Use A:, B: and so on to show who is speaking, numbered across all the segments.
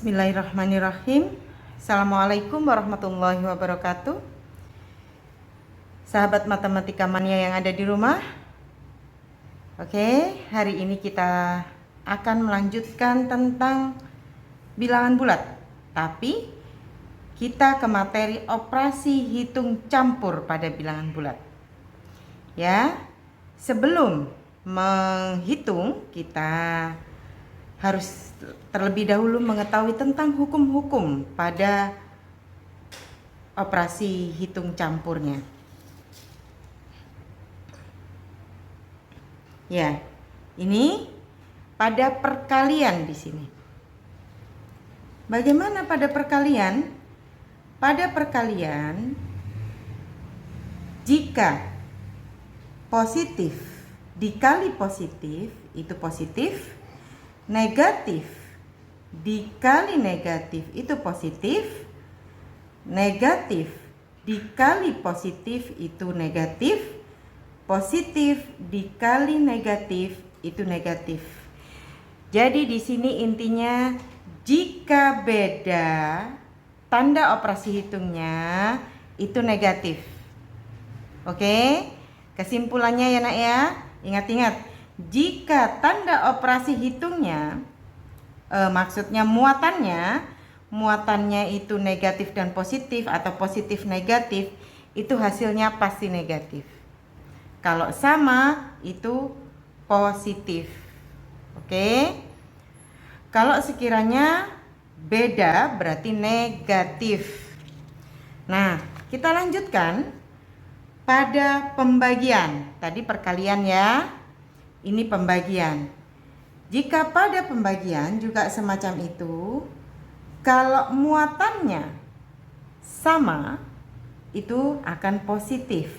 A: Bismillahirrahmanirrahim. Assalamualaikum warahmatullahi wabarakatuh. Sahabat matematika mania yang ada di rumah. Oke, hari ini kita akan melanjutkan tentang bilangan bulat. Tapi kita ke materi operasi hitung campur pada bilangan bulat. Ya, sebelum menghitung kita harus terlebih dahulu mengetahui tentang hukum-hukum pada operasi hitung campurnya. Ya, ini pada perkalian di sini. Bagaimana pada perkalian? Pada perkalian, jika positif dikali positif itu positif, negatif dikali negatif itu positif, negatif dikali positif itu negatif, positif dikali negatif itu negatif. Jadi di sini intinya jika beda tanda operasi hitungnya itu negatif. Oke, kesimpulannya ya nak ya, ingat-ingat. Jika tanda operasi hitungnya, maksudnya muatannya itu negatif dan positif atau positif negatif, itu hasilnya pasti negatif. Kalau sama itu positif. Oke. Kalau sekiranya beda berarti negatif. Nah, kita lanjutkan pada pembagian. Tadi perkalian ya. Ini pembagian. Jika pada pembagian juga semacam itu, kalau muatannya sama, itu akan positif.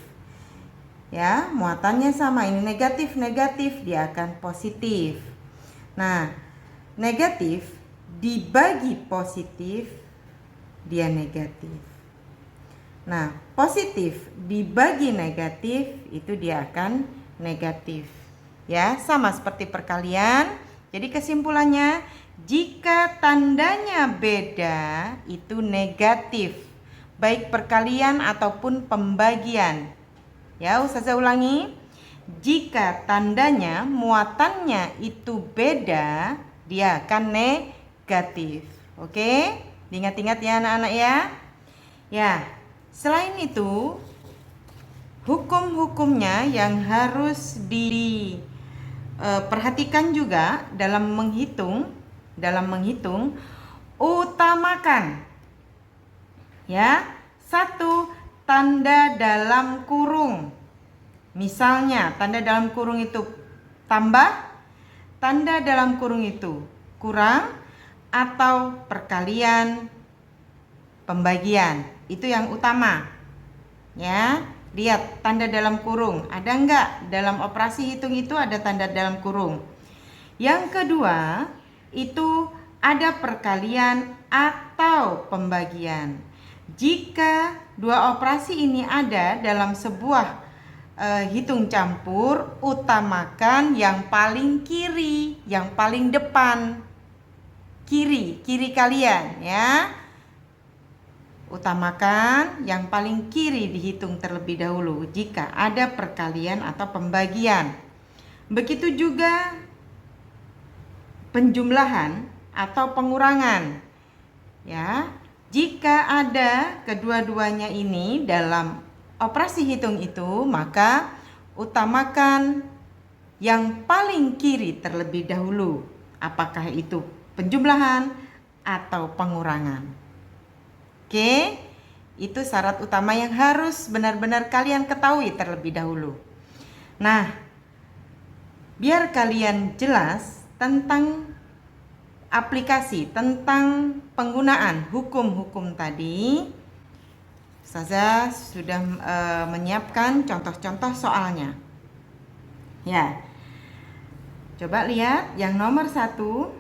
A: Ya, muatannya sama, ini negatif, dia akan positif. Nah, negatif dibagi positif, dia negatif. Nah, positif dibagi negatif, itu dia akan negatif. Ya, sama seperti perkalian. Jadi kesimpulannya, jika tandanya beda itu negatif, baik perkalian ataupun pembagian. Ya, Ustazah ulangi. Jika tandanya, muatannya itu beda, dia akan negatif. Oke? Diingat-ingat ya anak-anak ya. Ya, selain itu hukum-hukumnya yang harus perhatikan juga dalam menghitung, utamakan ya, satu, tanda dalam kurung. Misalnya tanda dalam kurung itu tambah, tanda dalam kurung itu kurang, atau perkalian, pembagian, itu yang utama ya. Lihat tanda dalam kurung, ada enggak? Dalam operasi hitung itu ada tanda dalam kurung. Yang kedua, itu ada perkalian atau pembagian. Jika dua operasi ini ada dalam sebuah hitung campur, utamakan yang paling kiri, yang paling depan. Kiri kalian ya. Utamakan yang paling kiri dihitung terlebih dahulu jika ada perkalian atau pembagian. Begitu juga penjumlahan atau pengurangan. Ya, jika ada kedua-duanya ini dalam operasi hitung itu, maka utamakan yang paling kiri terlebih dahulu. Apakah itu penjumlahan atau pengurangan? Oke, itu syarat utama yang harus benar-benar kalian ketahui terlebih dahulu. Nah, biar kalian jelas tentang aplikasi, tentang penggunaan hukum-hukum tadi, Ustazah sudah menyiapkan contoh-contoh soalnya. Ya, coba lihat yang nomor 1.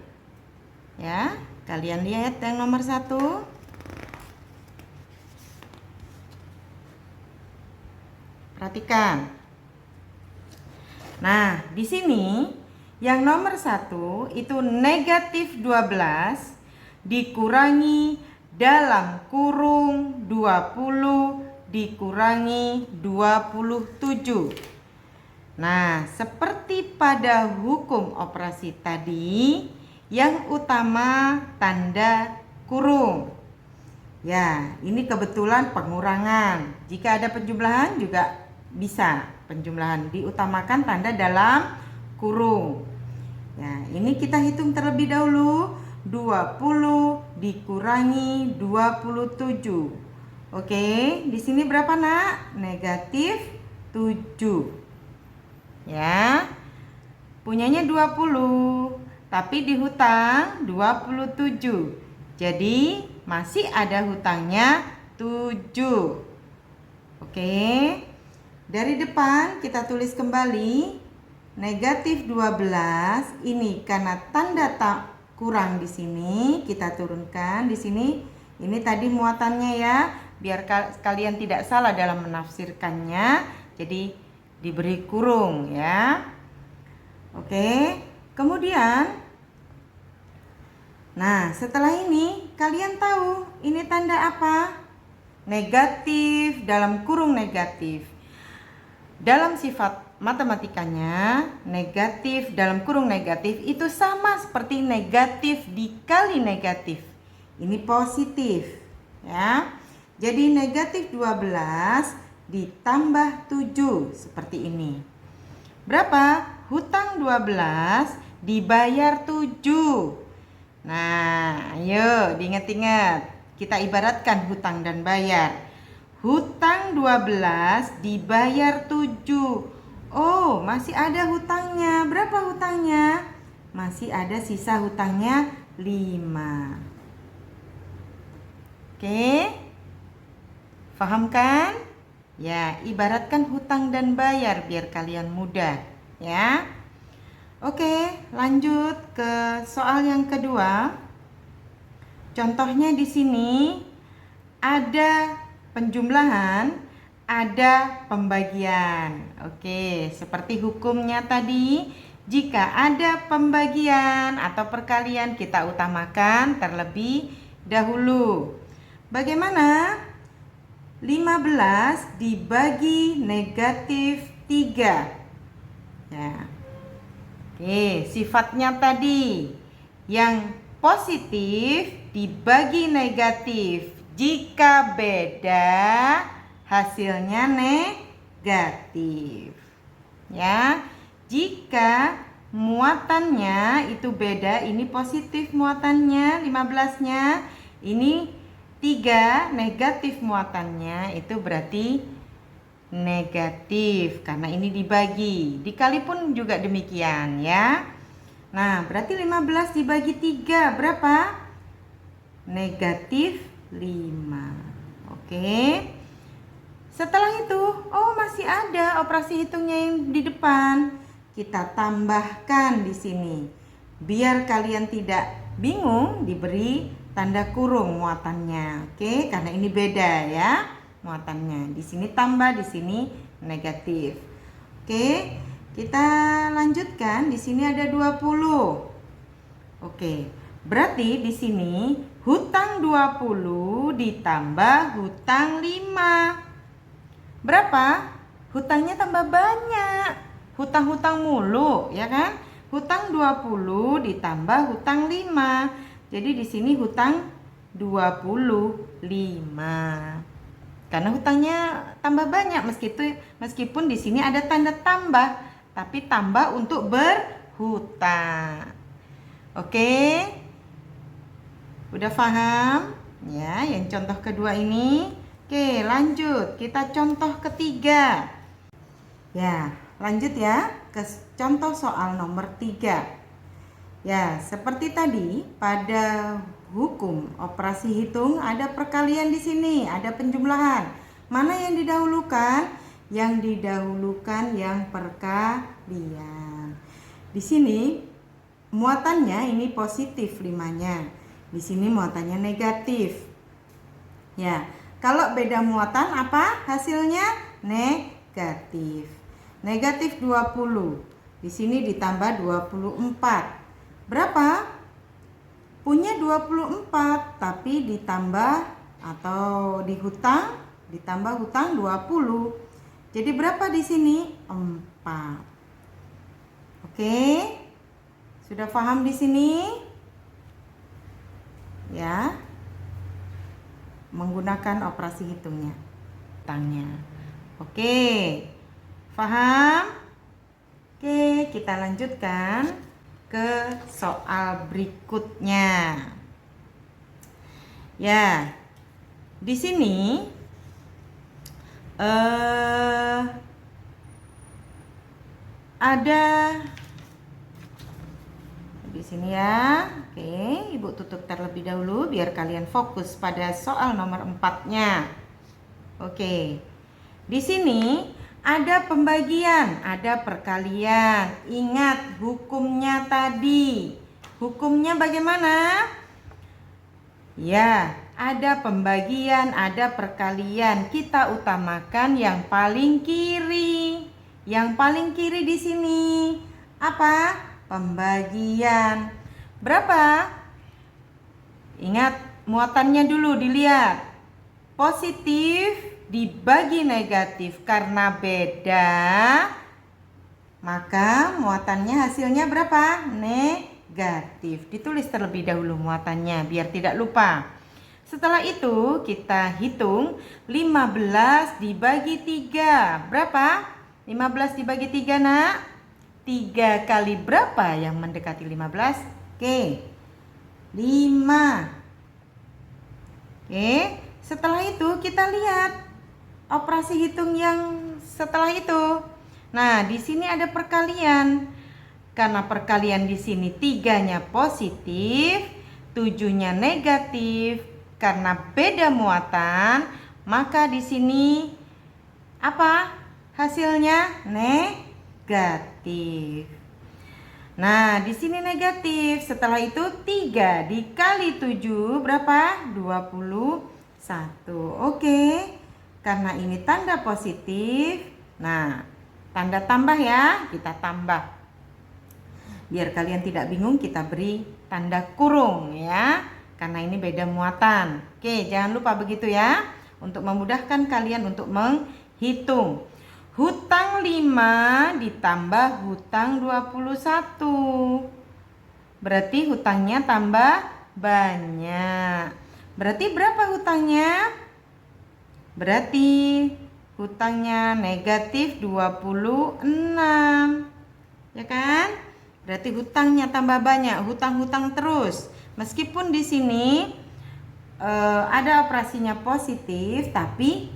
A: Ya, kalian lihat yang nomor 1. Perhatikan. Nah, di sini yang nomor 1 itu negatif 12 dikurangi dalam kurung 20 dikurangi 27. Nah, seperti pada hukum operasi tadi, yang utama tanda kurung. Ya, ini kebetulan pengurangan. Jika ada penjumlahan juga bisa penjumlahan. Diutamakan tanda dalam kurung. Ya, ini kita hitung terlebih dahulu. 20 dikurangi 27. Oke, di sini berapa, Nak? Negatif 7. Ya. Punyanya 20, tapi dihutang 27. Jadi, masih ada hutangnya 7. Oke. Dari depan kita tulis kembali negatif 12. Ini karena tanda kurang di sini, kita turunkan di sini. Ini tadi muatannya ya, biar kalian tidak salah dalam menafsirkannya. Jadi diberi kurung ya. Oke. Kemudian, nah setelah ini kalian tahu ini tanda apa? Negatif dalam kurung negatif. Dalam sifat matematikanya, negatif dalam kurung negatif itu sama seperti negatif dikali negatif. Ini positif ya. Jadi negatif 12 ditambah 7 seperti ini. Berapa? Hutang 12 dibayar 7. Nah, ayo diingat-ingat. Kita ibaratkan hutang dan bayar. Hutang 12 dibayar 7. Oh, masih ada hutangnya. Berapa hutangnya? Masih ada sisa hutangnya 5. Oke. Paham kan? Ya, ibaratkan hutang dan bayar biar kalian mudah, ya. Oke, lanjut ke soal yang kedua. Contohnya di sini ada penjumlahan, ada pembagian. Oke, seperti hukumnya tadi, jika ada pembagian atau perkalian kita utamakan terlebih dahulu. Bagaimana? 15 dibagi negatif 3. Ya. Oke, sifatnya tadi yang positif dibagi negatif. Jika beda, hasilnya negatif. Ya. Jika muatannya itu beda, ini positif muatannya 15-nya, ini 3 negatif muatannya, itu berarti negatif karena ini dibagi. Dikali pun juga demikian ya. Nah, berarti 15 dibagi 3 berapa? Negatif 5. Oke. Setelah itu, oh masih ada operasi hitungnya yang di depan. Kita tambahkan di sini. Biar kalian tidak bingung, diberi tanda kurung muatannya. Oke, karena ini beda ya muatannya. Di sini tambah, di sini negatif. Oke, kita lanjutkan. Di sini ada 20. Oke, berarti di sini hutang 20 ditambah hutang 5. Berapa? Hutangnya tambah banyak. Hutang-hutang mulu, ya kan? Hutang 20 ditambah hutang 5. Jadi di sini hutang 25. Karena hutangnya tambah banyak, meskipun di sini ada tanda tambah, tapi tambah untuk berhutang. Oke? Udah paham? Ya, yang contoh kedua ini. Oke, lanjut. Kita contoh ketiga. Ya, lanjut ya ke contoh soal nomor 3. Ya, seperti tadi pada hukum operasi hitung ada perkalian di sini, ada penjumlahan. Mana yang didahulukan? Yang didahulukan yang perkalian. Di sini muatannya ini positif 5-nya. Di sini muatannya negatif. Ya. Kalau beda muatan apa hasilnya? Negatif. Negatif 20. Di sini ditambah 24. Berapa? punya 24 tapi ditambah atau ditambah hutang 20. Jadi berapa di sini? 4. Oke. Sudah paham di sini? Ya. Menggunakan operasi hitungnya. Hutangnya. Oke. Paham? Oke, kita lanjutkan ke soal berikutnya. Ya, di sini ada di sini ya. Oke, Ibu tutup terlebih dahulu biar kalian fokus pada soal nomor 4-nya. Oke. Di sini ada pembagian, ada perkalian. Ingat hukumnya tadi. Hukumnya bagaimana? Ya, ada pembagian, ada perkalian. Kita utamakan yang paling kiri. Yang paling kiri di sini apa? Pembagian. Berapa? Ingat muatannya dulu dilihat. Positif dibagi negatif karena beda, maka muatannya hasilnya berapa? Negatif. Ditulis terlebih dahulu muatannya biar tidak lupa. Setelah itu kita hitung 15 dibagi 3. Berapa? 15 dibagi 3 nak? 3 kali berapa yang mendekati 15? Oke, 5. Oke, setelah itu kita lihat operasi hitung yang setelah itu. Nah, di sini ada perkalian. Karena perkalian di sini 3-nya positif, 7-nya negatif. Karena beda muatan, maka di sini apa? Hasilnya negatif. Nah, di sini negatif. Setelah itu 3 dikali 7 berapa? 21. Oke. Karena ini tanda positif, nah tanda tambah ya, kita tambah. Biar kalian tidak bingung, kita beri tanda kurung ya, karena ini beda muatan. Oke, jangan lupa begitu ya, untuk memudahkan kalian untuk menghitung. Hutang 5 ditambah hutang 21. Berarti hutangnya tambah banyak. Berarti berapa hutangnya? Berarti hutangnya negatif 26. Ya kan? Berarti hutangnya tambah banyak, hutang-hutang terus. Meskipun di sini ada operasinya positif, tapi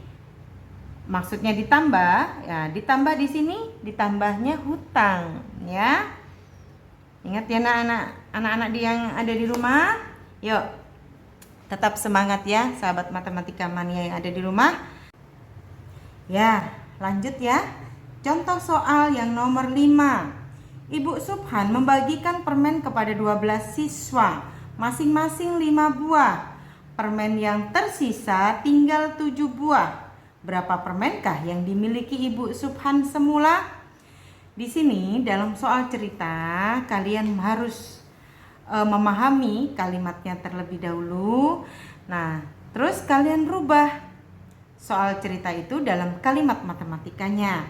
A: maksudnya ditambah, ya ditambah di sini ditambahnya hutang, ya. Ingat ya anak-anak yang ada di rumah. Yuk. Tetap semangat ya sahabat matematika mania yang ada di rumah. Ya, lanjut ya. Contoh soal yang nomor 5. Ibu Subhan membagikan permen kepada 12 siswa, masing-masing 5 buah. Permen yang tersisa tinggal 7 buah. Berapa permenkah yang dimiliki Ibu Subhan semula? Di sini dalam soal cerita kalian harus memahami kalimatnya terlebih dahulu. Nah, terus kalian rubah soal cerita itu dalam kalimat matematikanya.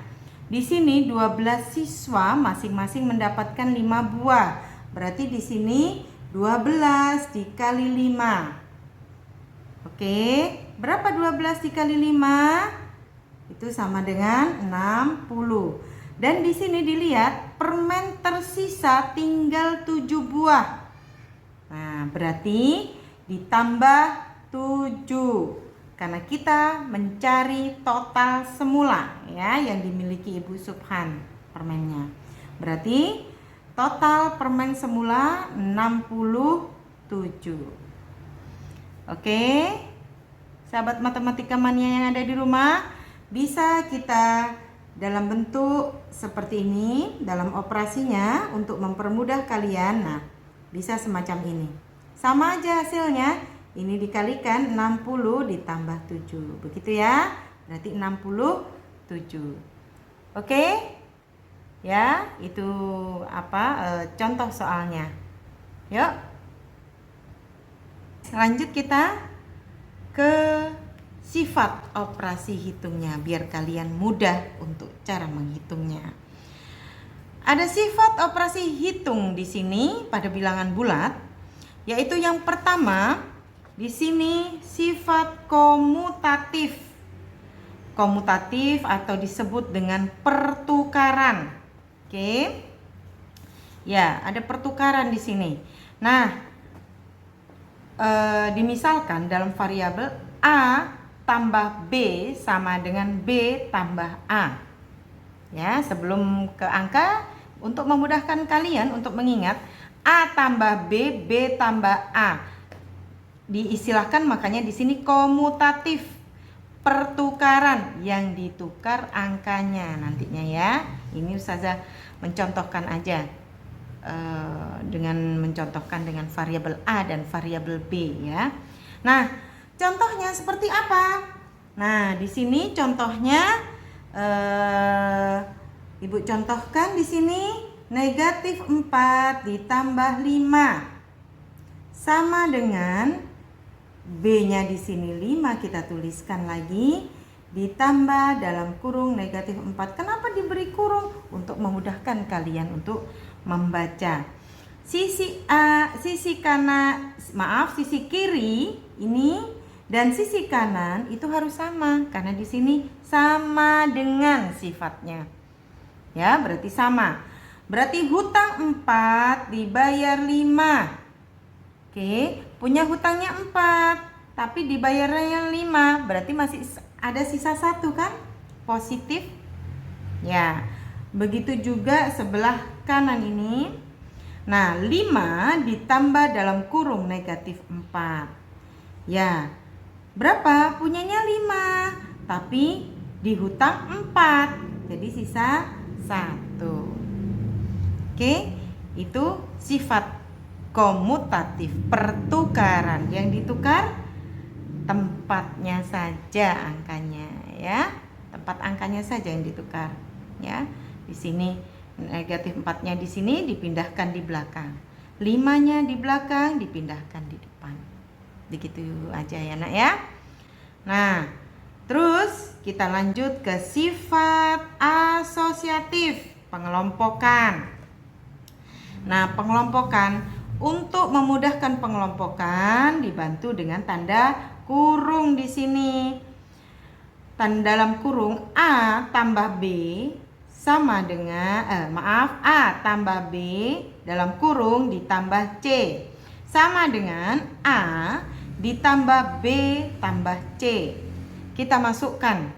A: Di sini 12 siswa masing-masing mendapatkan 5 buah. Berarti di sini 12 dikali 5. Oke, berapa 12 dikali 5? Itu sama dengan 60. Dan di sini dilihat permen tersisa tinggal 7 buah. Nah, berarti ditambah 7 karena kita mencari total semula ya yang dimiliki Ibu Subhan permennya. Berarti total permen semula 67. Oke. Sahabat matematika mania yang ada di rumah, bisa kita dalam bentuk seperti ini dalam operasinya untuk mempermudah kalian. Nah, bisa semacam ini. Sama aja hasilnya. Ini dikalikan 60 ditambah 7. Begitu ya. Berarti 67. Oke? Ya, itu contoh soalnya. Yuk. lanjut kita ke sifat operasi hitungnya biar kalian mudah untuk cara menghitungnya. Ada sifat operasi hitung di sini pada bilangan bulat, yaitu yang pertama di sini sifat komutatif. Komutatif atau disebut dengan pertukaran. Oke. Ya, ada pertukaran di sini. Nah, dimisalkan dalam variabel A tambah B sama dengan B tambah A. Ya, sebelum ke angka, untuk memudahkan kalian untuk mengingat A tambah B, B tambah A. Diistilahkan makanya di sini komutatif, pertukaran, yang ditukar angkanya nantinya ya. Ini Ustazah mencontohkan aja dengan mencontohkan dengan variabel A dan variabel B ya. Nah, contohnya seperti apa? Nah, di sini contohnya Ibu contohkan di sini negatif 4 ditambah 5 sama dengan B-nya di sini 5, kita tuliskan lagi ditambah dalam kurung negatif 4. Kenapa diberi kurung? Untuk memudahkan kalian untuk membaca. Sisi kiri ini dan sisi kanan itu harus sama karena di sini sama dengan sifatnya. Ya, berarti sama. Berarti hutang 4 dibayar 5. Oke, punya hutangnya 4 tapi dibayarnya 5, berarti masih ada sisa 1 kan? Positif. Ya, begitu juga sebelah kanan ini. Nah, 5 ditambah dalam kurung negatif 4. Ya, berapa? Punyanya 5, tapi dihutang 4. Jadi sisa 1. Oke, itu sifat komutatif, pertukaran. Yang ditukar tempatnya saja angkanya ya. Tempat angkanya saja yang ditukar ya. Di sini negatif 4-nya di sini dipindahkan di belakang. 5-nya di belakang dipindahkan di depan. Begitu aja ya nak ya. Nah, terus kita lanjut ke sifat asosiatif, pengelompokan. Nah, pengelompokan, untuk memudahkan pengelompokan dibantu dengan tanda kurung di sini. Dalam kurung A tambah B sama dengan A tambah B dalam kurung ditambah C sama dengan A ditambah B tambah C. Kita masukkan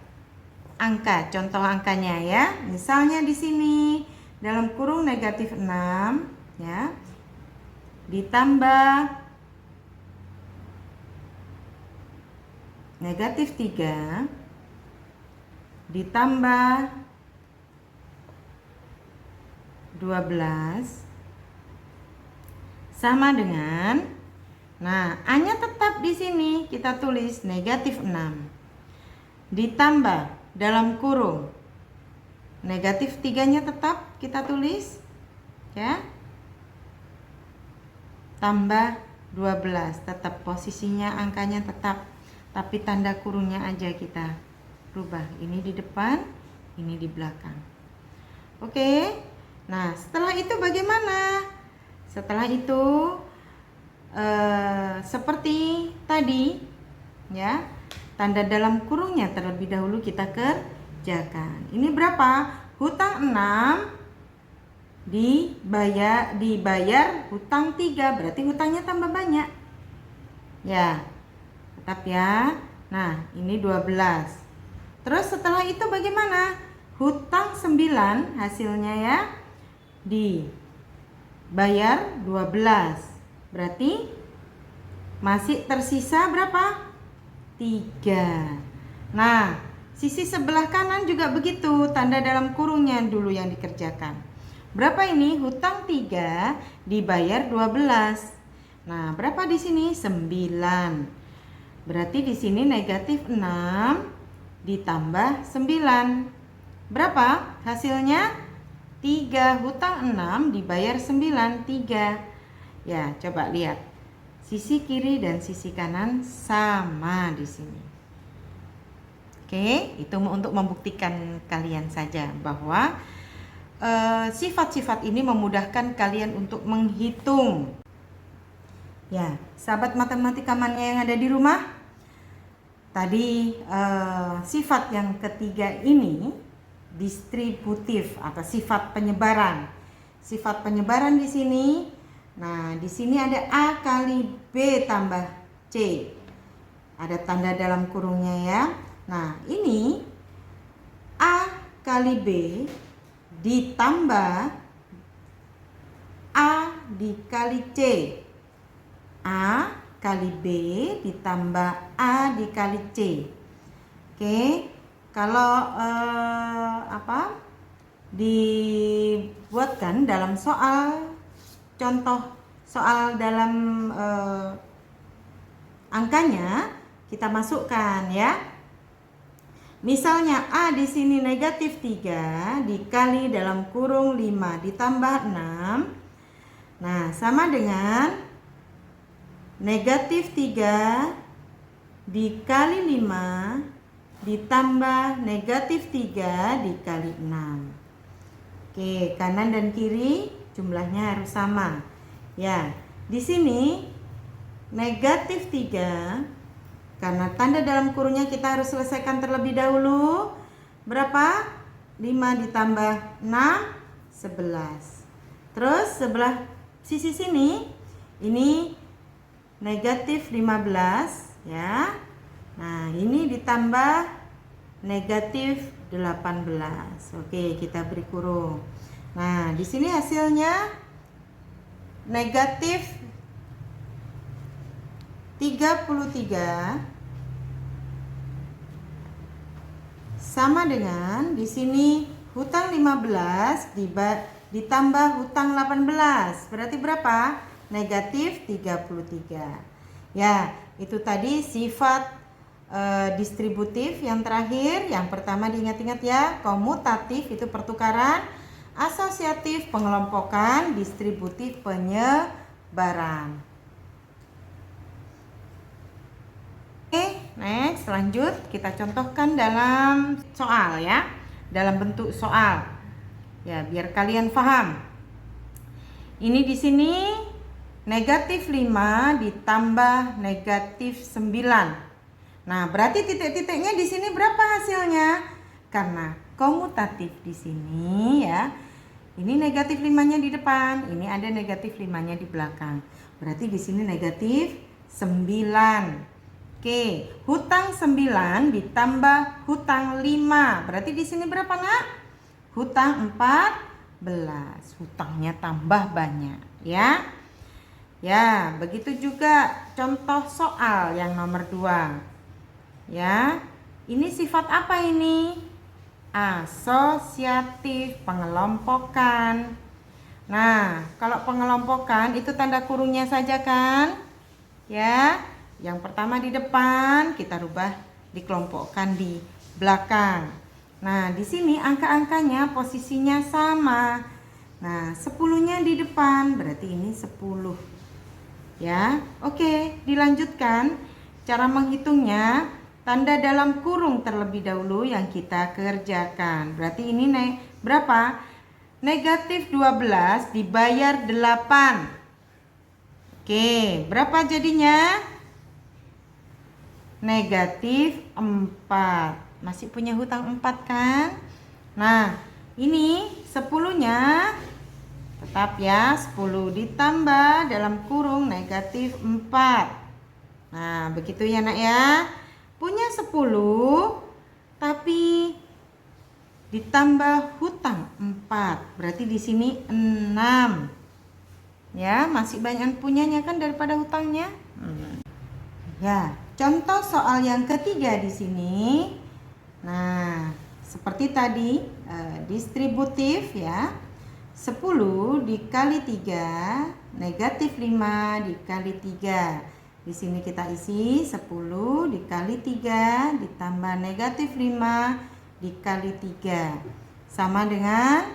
A: angka, contoh angkanya ya. Misalnya di sini dalam kurung negatif 6 ya, ditambah negatif 3 ditambah 12 sama dengan, nah A-nya tetap di sini kita tulis negatif 6 ditambah dalam kurung negatif 3-nya tetap kita tulis ya, tambah 12, tetap posisinya angkanya tetap, tapi tanda kurungnya aja kita rubah, ini di depan, ini di belakang. Oke. Nah, setelah itu bagaimana? Setelah itu seperti tadi ya, tanda dalam kurungnya terlebih dahulu kita kerjakan. Ini berapa? Hutang 6 dibayar hutang 3, berarti hutangnya tambah banyak. Ya, tetap ya. Nah, ini 12. Terus setelah itu bagaimana? Hutang 9 hasilnya ya, dibayar 12. Berarti masih tersisa berapa? 3. Nah, sisi sebelah kanan juga begitu, tanda dalam kurungnya dulu yang dikerjakan. Berapa ini? Hutang 3 dibayar 12. Nah, berapa di sini? 9. Berarti di sini negatif 6 ditambah 9. Berapa hasilnya? 3. Hutang 6 dibayar 9, 3. Ya, coba lihat. Sisi kiri dan sisi kanan sama di sini. Oke, itu untuk membuktikan kalian saja bahwa sifat-sifat ini memudahkan kalian untuk menghitung. Ya, sahabat matematika mania yang ada di rumah, tadi sifat yang ketiga ini distributif atau sifat penyebaran. Sifat penyebaran di sini. Nah, di sini ada A kali B tambah C. Ada tanda dalam kurungnya ya. Nah, ini A kali B ditambah A dikali C. A kali B ditambah A dikali C. Oke, kalau dibuatkan dalam soal, contoh soal dalam angkanya kita masukkan ya. Misalnya A di sini negatif 3 dikali dalam kurung 5 ditambah 6. Nah, sama dengan negatif 3 dikali 5 ditambah negatif 3 dikali 6. Oke, kanan dan kiri jumlahnya harus sama. Ya, di sini negatif 3, karena tanda dalam kurungnya kita harus selesaikan terlebih dahulu. Berapa? 5 ditambah 6, 11. Terus sebelah sisi sini, ini negatif 15 ya. Nah, ini ditambah negatif 18. Oke, kita beri kurung. Nah, di sini hasilnya negatif 33 sama dengan di sini hutang 15 ditambah hutang 18. Berarti berapa? Negatif 33. Ya, itu tadi sifat distributif yang terakhir. Yang pertama diingat-ingat ya, komutatif itu pertukaran, asosiatif pengelompokan, distributif penyebaran. Oke, next lanjut kita contohkan dalam soal ya, dalam bentuk soal. Ya, biar kalian paham. Ini di sini negatif 5 ditambah negatif 9. Nah, berarti titik-titiknya di sini berapa hasilnya? Karena komutatif di sini ya. Ini negatif 5-nya di depan, ini ada negatif 5-nya di belakang. Berarti di sini negatif 9. Oke, hutang 9 ditambah hutang 5. Berarti di sini berapa, Nak? Hutang 14. Hutangnya tambah banyak, ya. Ya, begitu juga contoh soal yang nomor 2. Ya, ini sifat apa ini? Asosiatif pengelompokan. Nah, kalau pengelompokan itu tanda kurungnya saja kan? Ya, yang pertama di depan kita rubah dikelompokkan di belakang. Nah, di sini angka-angkanya posisinya sama. Nah, 10-nya di depan, berarti ini 10. Ya, oke, dilanjutkan. Cara menghitungnya, tanda dalam kurung terlebih dahulu yang kita kerjakan. Berarti ini berapa? Negatif 12 dibayar 8. Oke, berapa jadinya? Negatif 4. Masih punya hutang 4 kan? Nah, ini 10-nya tetap ya, 10 ditambah dalam kurung negatif 4. Nah, begitu ya, Nak ya. Punya 10 tapi ditambah hutang 4. Berarti di sini 6. Ya, masih banyak punyanya kan daripada hutangnya. Ya, contoh soal yang ketiga di sini. Nah, seperti tadi distributif ya. 10 dikali 3 negatif 5 dikali 3. Di sini kita isi 10 dikali 3 ditambah negatif 5 dikali 3. Sama dengan,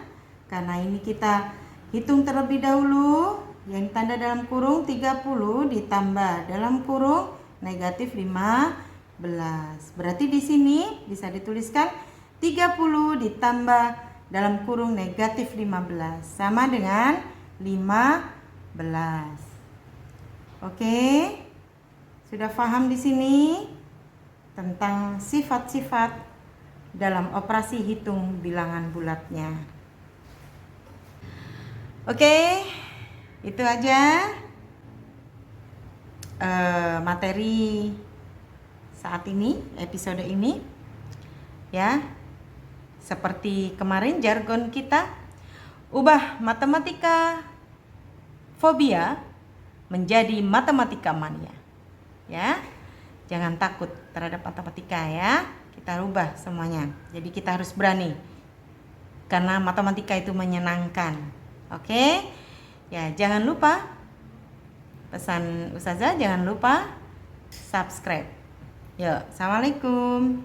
A: karena ini kita hitung terlebih dahulu yang tanda dalam kurung 30 ditambah dalam kurung negatif 15. Berarti di sini bisa dituliskan 30 ditambah dalam kurung negatif 15 sama dengan 15. Oke. Sudah paham di sini tentang sifat-sifat dalam operasi hitung bilangan bulatnya. Oke. Itu aja materi saat ini, episode ini ya. Seperti kemarin jargon kita, ubah matematika fobia menjadi matematika mania ya. Jangan takut terhadap matematika ya, kita rubah semuanya. Jadi kita harus berani karena matematika itu menyenangkan. Oke. Ya, jangan lupa pesan Ustazah, jangan lupa subscribe. Yuk, assalamualaikum.